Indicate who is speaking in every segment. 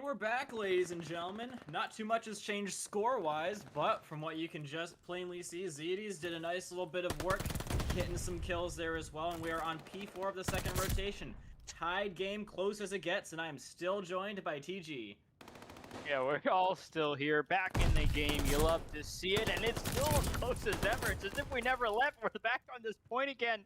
Speaker 1: we're back, ladies and gentlemen. Not too much has changed score-wise, but from what you can just plainly see, ZDs did a nice little bit of work, hitting some kills there as well, and we are on P4 of the second rotation. Tied game, close as it gets, and I am still joined by TG.
Speaker 2: Yeah, we're all still here, back in the game. You love to see it, and it's still as close as ever. It's as if we never left. We're back on this point again,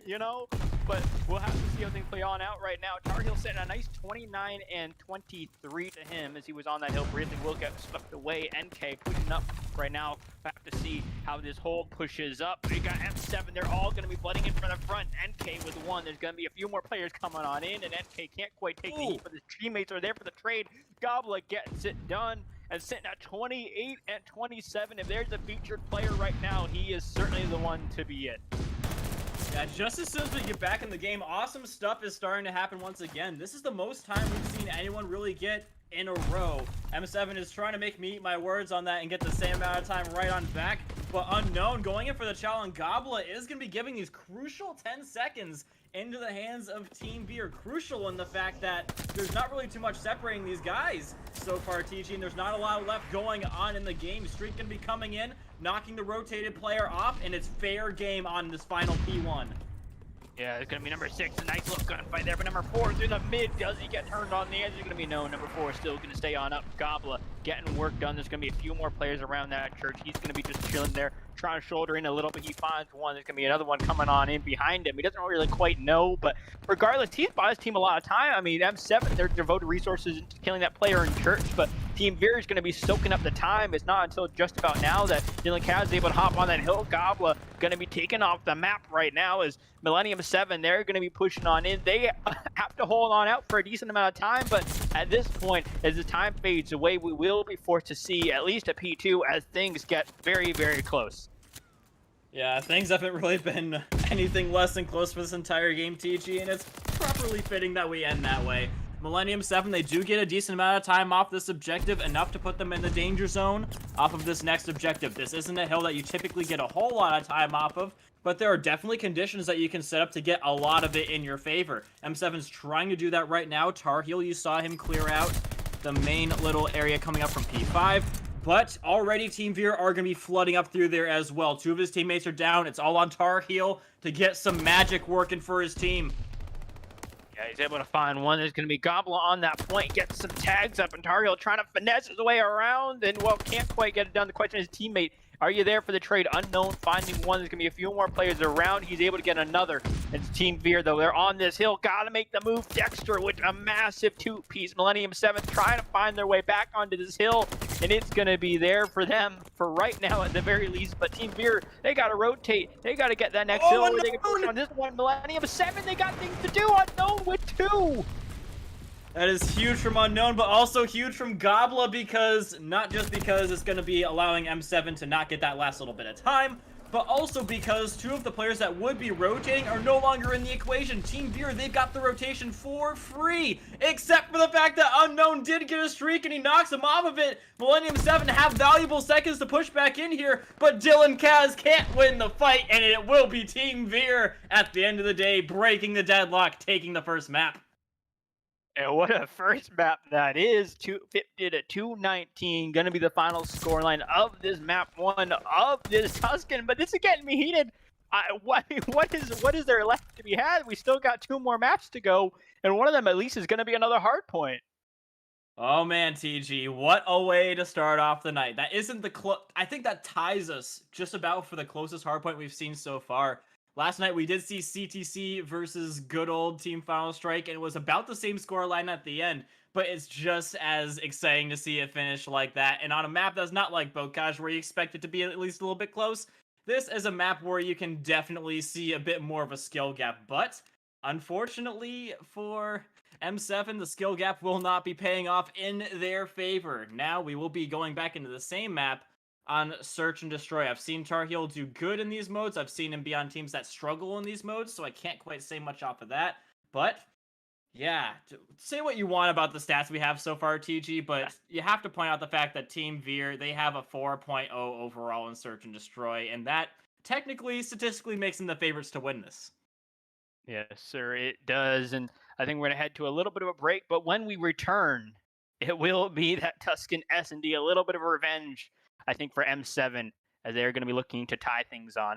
Speaker 2: you know? But we'll have to see how things play on out right now. Tar Heel setting a nice 29 and 23 to him as he was on that hill. Breathing will get swept away. NK pushing up right now. Have to see how this hold pushes up. We got M7. They're all going to be flooding in from the front. NK with one. There's going to be a few more players coming on in, and NK can't quite take the heat, but his teammates are there for the trade. Gobbler gets it done and sitting at 28 and 27. If there's a featured player right now, he is certainly the one to be it.
Speaker 1: Yeah, just as soon as we get back in the game, awesome stuff is starting to happen once again. This is the most time we've seen anyone really get in a row. M7 is trying to make me eat my words on that and get the same amount of time right on back. But Unknown going in for the challenge. Gobbler is going to be giving these crucial 10 seconds into the hands of Team Veer. Crucial in the fact that there's not really too much separating these guys so far, TG, and there's not a lot left going on in the game. Streak going to be coming in, knocking the rotated player off, and it's fair game on this final P1.
Speaker 2: Yeah, it's going to be number 6. A nice little gunfight there, but number 4 through the mid. Does he get turned on? The answer is going to be no. Number 4 is still going to stay on up. Gobbler getting work done. There's going to be a few more players around that church. He's going to be just chilling there, trying to shoulder in a little bit. He finds one. There's going to be another one coming on in behind him. He doesn't really quite know, but regardless, he's bought his team a lot of time. I mean, M7, they're devoted resources into killing that player in church, but Team Veer is going to be soaking up the time. It's not until just about now that Dylan Kaz is able to hop on that hill. Gobbler going to be taken off the map right now as Millennium 7, they're going to be pushing on in. They have to hold on out for a decent amount of time, but at this point, as the time fades away, we will be forced to see at least a P2 as things get very, very close.
Speaker 1: Yeah, things haven't really been anything less than close for this entire game, TG, and it's properly fitting that we end that way. Millennium 7, they do get a decent amount of time off this objective, enough to put them in the danger zone off of this next objective. This isn't a hill that you typically get a whole lot of time off of, but there are definitely conditions that you can set up to get a lot of it in your favor. M7's trying to do that right now. Tar Heel, you saw him clear out the main little area coming up from P5. But already Team Veer are going to be flooding up through there as well. 2 of his teammates are down. It's all on Tar Heel to get some magic working for his team.
Speaker 2: Yeah, he's able to find one. There's going to be Gobbler on that point, gets some tags up, and Tar Heel trying to finesse his way around, and, well, can't quite get it done. The question is, teammate, are you there for the trade? Unknown, finding one. There's going to be a few more players around. He's able to get another. It's Team Veer, though. They're on this hill. Got to make the move. Dexter with a massive 2-piece. Millennium 7 trying to find their way back onto this hill, and it's going to be there for them for right now at the very least. But Team Veer, they got to rotate. They got to get that next hill where they can push on this one. Millennium 7, they got things to do. Unknown with 2.
Speaker 1: That is huge from Unknown, but also huge from Gobbler because, not just because it's going to be allowing M7 to not get that last little bit of time, but also because 2 of the players that would be rotating are no longer in the equation. Team Veer, they've got the rotation for free, except for the fact that Unknown did get a streak and he knocks him off of it. Millennium 7 have valuable seconds to push back in here, but Dylan Kaz can't win the fight, and it will be Team Veer at the end of the day, breaking the deadlock, taking the first map.
Speaker 2: And what a first map that is. 250 to 219. Going to be the final scoreline of this map 1 of this Tuscan. But this is getting me heated. What is there left to be had? We still got 2 more maps to go. And one of them at least is going to be another hard point.
Speaker 1: Oh man, TG, what a way to start off the night. That isn't the I think that ties us just about for the closest hardpoint we've seen so far. Last night we did see CTC versus good old Team Final Strike, and it was about the same scoreline at the end, but it's just as exciting to see it finish like that. And on a map that's not like Bokaj, where you expect it to be at least a little bit close, this is a map where you can definitely see a bit more of a skill gap. But unfortunately for M7, the skill gap will not be paying off in their favor. Now we will be going back into the same map on Search and Destroy. I've seen Tar Heel do good in these modes. I've seen him be on teams that struggle in these modes, so I can't quite say much off of that. But, yeah, say what you want about the stats we have so far, TG, but you have to point out the fact that Team Veer, they have a 4.0 overall in Search and Destroy, and that technically, statistically makes them the favorites to win this.
Speaker 2: Yes, sir, it does. And I think we're going to head to a little bit of a break, but when we return, it will be that Tuscan S&D, a little bit of a revenge, I think, for M7, as they're going to be looking to tie things on.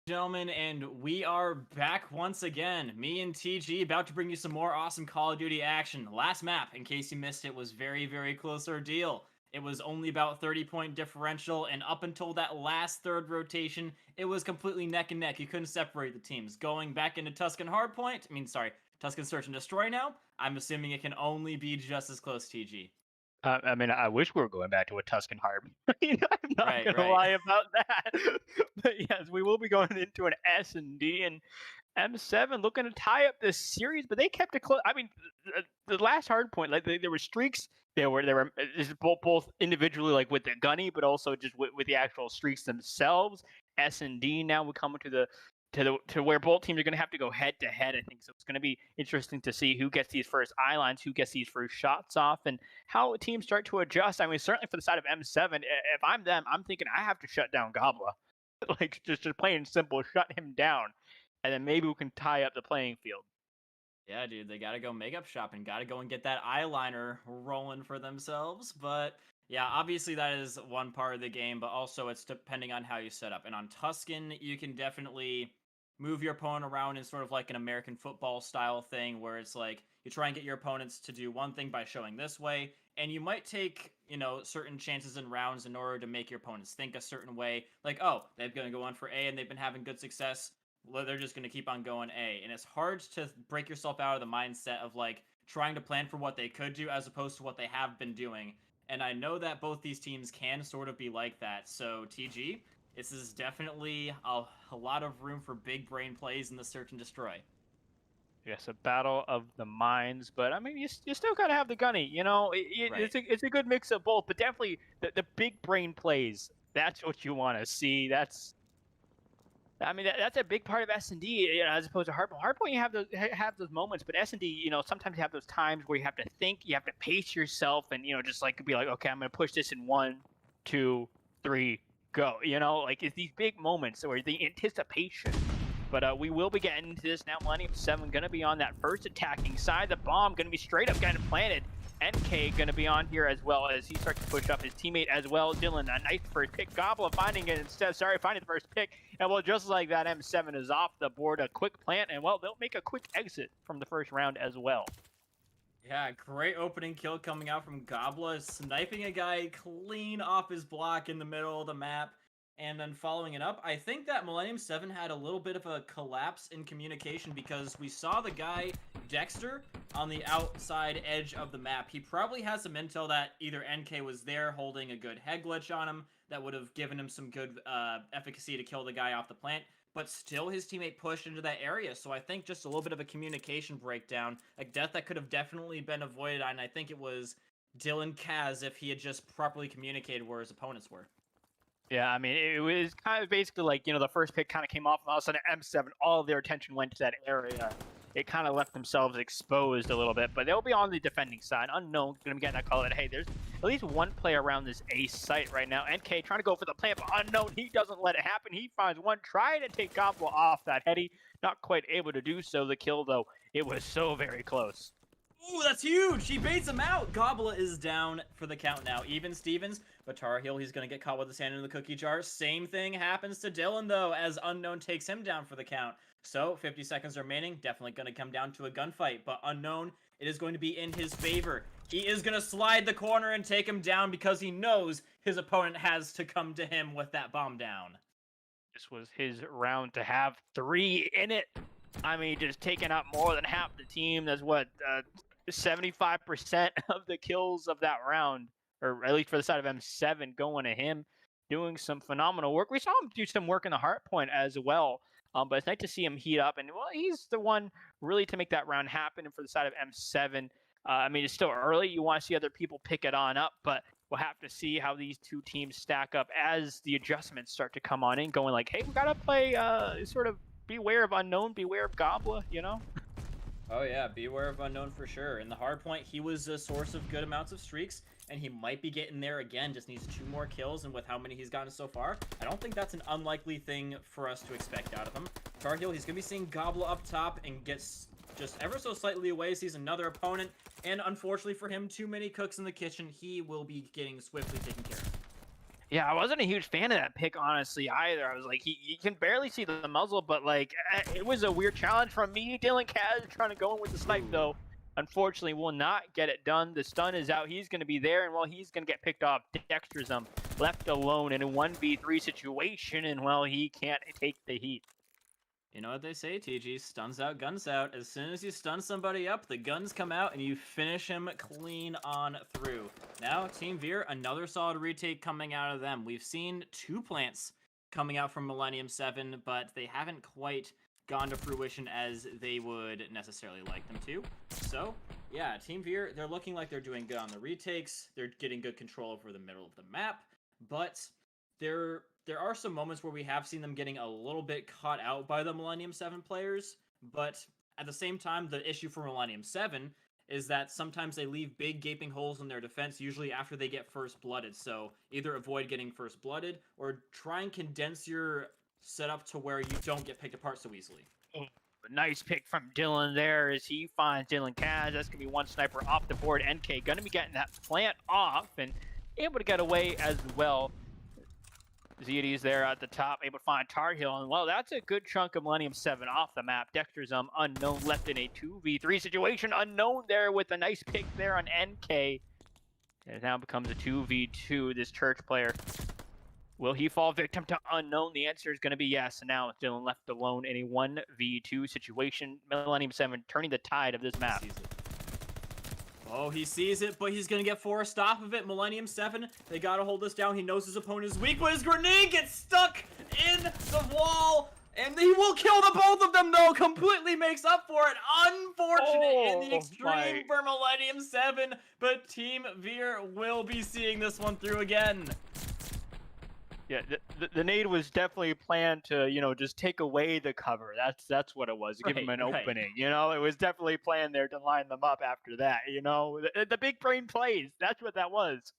Speaker 1: Gentlemen, and we are back once again. Me and TG about to bring you some more awesome Call of Duty action. Last map, in case you missed it, was very close ordeal. It was only about 30-point differential, and up until that last third rotation, it was completely neck and neck. You couldn't separate the teams. Going back into Tuscan Hardpoint, Tuscan Search and Destroy now, I'm assuming it can only be just as close, TG.
Speaker 2: I mean, I wish we were going back to a Tuscan Harp. I'm not
Speaker 1: Right,
Speaker 2: gonna
Speaker 1: right.
Speaker 2: lie about that. But yes, we will be going into an S&D, and M7 looking to tie up this series, but they kept it close. I mean, the last hard point, like there were streaks. There were both individually, like with the gunny, but also just with the actual streaks themselves. S&D now we come to to where both teams are going to have to go head to head. I think so. It's going to be interesting to see who gets these first eye lines, who gets these first shots off, and how teams start to adjust. I mean, certainly for the side of M7, if I'm them, I'm thinking I have to shut down Gobla, like just plain and simple, shut him down, and then maybe we can tie up the playing field.
Speaker 1: Yeah, dude, they gotta go makeup shopping, gotta go and get that eyeliner rolling for themselves. But yeah, obviously that is one part of the game, but also it's depending on how you set up. And on Tuscan, you can definitely move your opponent around in sort of like an American football style thing where it's like you try and get your opponents to do one thing by showing this way, and you might take, certain chances in rounds in order to make your opponents think a certain way. Like, oh, they're gonna go on for A and they've been having good success, they're just going to keep on going A. And it's hard to break yourself out of the mindset of like trying to plan for what they could do as opposed to what they have been doing. And I know that both these teams can sort of be like that. So, TG, This is definitely a lot of room for big brain plays in the search and destroy.
Speaker 2: Yes, a battle of the minds, but I mean, you still gotta have the gunny. You know,
Speaker 1: Right.
Speaker 2: it's a good mix of both, but definitely the big brain plays. That's what you want to see. I mean, that's a big part of S&D, you know, as opposed to Hardpoint. Hardpoint, you have those moments, but S&D, you know, sometimes you have those times where you have to think, you have to pace yourself, and you know, just like be like, okay, I'm gonna push this in 1, 2, 3, go. You know, like it's these big moments where the anticipation. But we will be getting into this now. Millennium 7 going to be on that first attacking side. The bomb going to be straight up getting planted. NK going to be on here as well as he starts to push up his teammate as well. Dylan, a nice first pick. Goblin finding it instead. Sorry, finding the first pick. And well, just like that, M7 is off the board. A quick plant. And well, they'll make a quick exit from the first round as well.
Speaker 1: Yeah, great opening kill coming out from Gobla, sniping a guy clean off his block in the middle of the map. And then following it up, I think that Millennium 7 had a little bit of a collapse in communication because we saw the guy, Dexter, on the outside edge of the map. He probably has some intel that either NK was there holding a good head glitch on him that would have given him some good efficacy to kill the guy off the plant, but still his teammate pushed into that area. So I think just a little bit of a communication breakdown, a death that could have definitely been avoided, and I think it was Dylan Kaz if he had just properly communicated where his opponents were.
Speaker 2: Yeah, I mean, it was kind of basically like, you know, the first pick kind of came off, and all of a sudden M7, all of their attention went to that area. It kind of left themselves exposed a little bit, but they'll be on the defending side. Unknown going to be getting that call that, hey, there's at least one player around this A site right now. NK trying to go for the plant, but Unknown, he doesn't let it happen. He finds one, trying to take Gobble off that heady. Not quite able to do so. The kill, though, it was so very close.
Speaker 1: Ooh, that's huge! He baits him out! Gobla is down for the count now. Even Stevens, but Tar Heel, he's going to get caught with his hand in the cookie jar. Same thing happens to Dylan, though, as Unknown takes him down for the count. So, 50 seconds remaining. Definitely going to come down to a gunfight, but Unknown, it is going to be in his favor. He is going to slide the corner and take him down because he knows his opponent has to come to him with that bomb down.
Speaker 2: This was his round to have 3 in it. I mean, just taking out more than half the team. That's what, 75% of the kills of that round, or at least for the side of M7, going to him, doing some phenomenal work. We saw him do some work in the hard point as well, but it's nice to see him heat up. And well, he's the one really to make that round happen. And for the side of M7, I mean, it's still early. You want to see other people pick it on up, but we'll have to see how these two teams stack up as the adjustments start to come on in, going like, hey, we got to play sort of beware of Unknown, beware of Gobla, you know?
Speaker 1: Oh yeah, beware of Unknown for sure. In the hard point, he was a source of good amounts of streaks, and he might be getting there again. Just needs 2 more kills, and with how many he's gotten so far, I don't think that's an unlikely thing for us to expect out of him. Tar Heel, he's going to be seeing Gobla up top and gets just ever so slightly away, sees another opponent, and unfortunately for him, too many cooks in the kitchen. He will be getting swiftly taken care of.
Speaker 2: Yeah, I wasn't a huge fan of that pick, honestly, either. I was like, you can barely see the muzzle, but, like, it was a weird challenge from me. Dylan Kaz trying to go in with the snipe, though. Unfortunately, will not get it done. The stun is out. He's going to be there, and, well, he's going to get picked off. Dexter's left alone in a 1v3 situation, and, well, he can't take the heat.
Speaker 1: You know what they say, TG, stuns out, guns out. As soon as you stun somebody up, the guns come out and you finish him clean on through. Now, Team Veer, another solid retake coming out of them. We've seen 2 plants coming out from Millennium 7, but they haven't quite gone to fruition as they would necessarily like them to. So, yeah, Team Veer, they're looking like they're doing good on the retakes. They're getting good control over the middle of the map, but there are some moments where we have seen them getting a little bit caught out by the Millennium 7 players, but at the same time, the issue for Millennium 7 is that sometimes they leave big gaping holes in their defense, usually after they get first blooded. So either avoid getting first blooded or try and condense your setup to where you don't get picked apart so easily.
Speaker 2: Oh, nice pick from Dylan there as he finds Dylan Kaz. That's going to be one sniper off the board. NK going to be getting that plant off and able to get away as well. ZD's there at the top, able to find Tar Heel, and well, that's a good chunk of Millennium 7 off the map. Dexter's Unknown left in a 2v3 situation. Unknown there with a nice pick there on NK. And it now becomes a 2v2, this Church player. Will he fall victim to Unknown? The answer is going to be yes. And now Dylan left alone in a 1v2 situation. Millennium 7 turning the tide of this map.
Speaker 1: Oh, he sees it, but he's gonna get forced off of it. Millennium 7, they gotta hold this down. He knows his opponent is weak, but his grenade gets stuck in the wall. And he will kill the both of them, though. Completely makes up for it. Unfortunate in the extreme for Millennium 7, but Team Veer will be seeing this one through again.
Speaker 2: Yeah, the nade was definitely planned to, you know, just take away the cover. That's what it was, to give him an opening. You know, it was definitely planned there to line them up after that. You know, the big brain plays. That's what that was.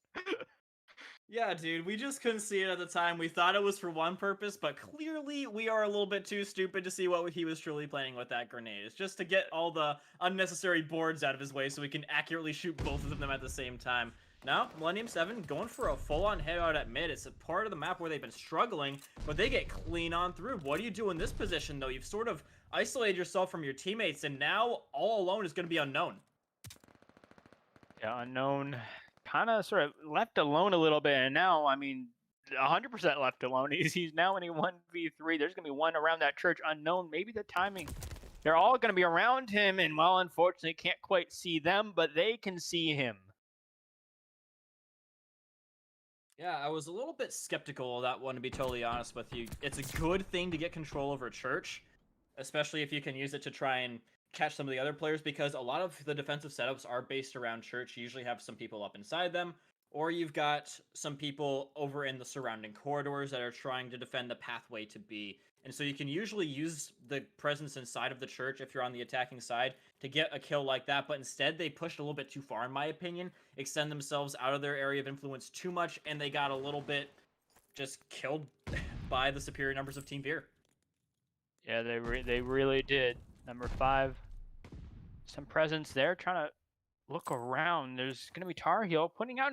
Speaker 1: Yeah, dude, we just couldn't see it at the time. We thought it was for one purpose, but clearly we are a little bit too stupid to see what he was truly planning with that grenade. It's just to get all the unnecessary boards out of his way so we can accurately shoot both of them at the same time. Now, Millennium 7 going for a full-on headout at mid. It's a part of the map where they've been struggling, but they get clean on through. What do you do in this position, though? You've sort of isolated yourself from your teammates, and now all alone is going to be unknown.
Speaker 2: Yeah, unknown. Kind of sort of left alone a little bit, and now, I mean, 100% left alone. He's now in a 1v3. There's going to be one around that church. Unknown, maybe the timing. They're all going to be around him, and, well, unfortunately, can't quite see them, but they can see him.
Speaker 1: Yeah, I was a little bit skeptical of that one, to be totally honest with you. It's a good thing to get control over church, especially if you can use it to try and catch some of the other players, because a lot of the defensive setups are based around church. You usually have some people up inside them, or you've got some people over in the surrounding corridors that are trying to defend the pathway to B. And so you can usually use the presence inside of the church if you're on the attacking side to get a kill like that, but instead they pushed a little bit too far, in my opinion, extend themselves out of their area of influence too much, and they got a little bit just killed by the superior numbers of Team Veer.
Speaker 2: Yeah, they really did. Number 5, some presence there, trying to look around. There's going to be Tar Heel putting out